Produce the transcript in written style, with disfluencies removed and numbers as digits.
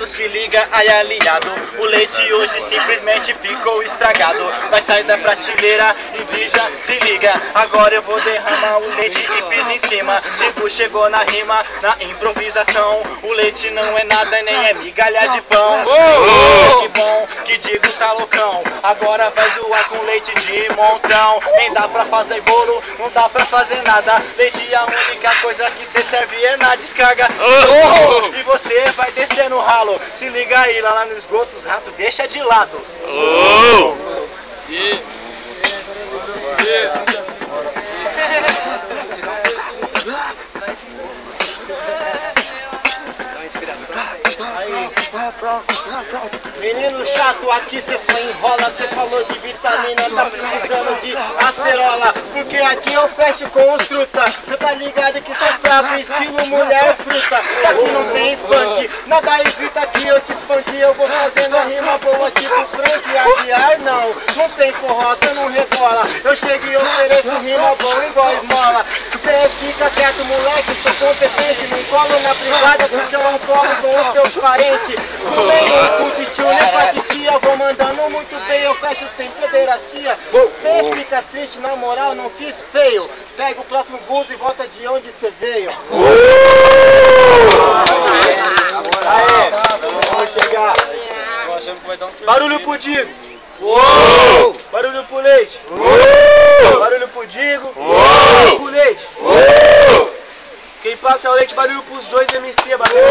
aliado, se liga aí aliado. O leite hoje simplesmente ficou estragado. Vai sair da prateleira e brija, se liga. Agora eu vou derramar o leite e piso em cima. Tipo, chegou na rima, na improvisação. O leite não é nada e nem é migalha de pão. Que bom, que digo tá loucão. Agora vai zoar com leite de montão. Nem dá pra fazer bolo, não dá pra fazer nada. Leite é a única coisa que cê serve é na descarga. E você vai descer no ralo. Se liga aí, lá no esgoto os ratos deixa de lado. Menino chato, aqui cê só enrola. Cê falou de vitamina, tá precisando de acerola. Porque aqui eu fecho com os truta. Cê tá ligado que tá fraco, estilo mulher fruta. Aqui não tem funk, nada evita que eu te espanque. Eu vou fazendo a rima boa tipo Frank Aguiar. Não tem forró, cê não rebola. Eu chego e ofereço rima boa igual esmola. Cê fica quieto, moleque, sou competente. Não colo na privada porque eu não colo com os seus parentes. No meio, com tio, nem pra titia. Vou mandando muito bem, eu fecho sem pederastia. Cê fica triste, na moral, não fiz feio. Pega o próximo bus e volta de onde cê veio. Aê, vamos chegar. Barulho pro Digo. Barulho pro Leite. Barulho pro Digo. Barulho pro Leite. Quem passa é o Leite, barulho pros dois MC, barulho.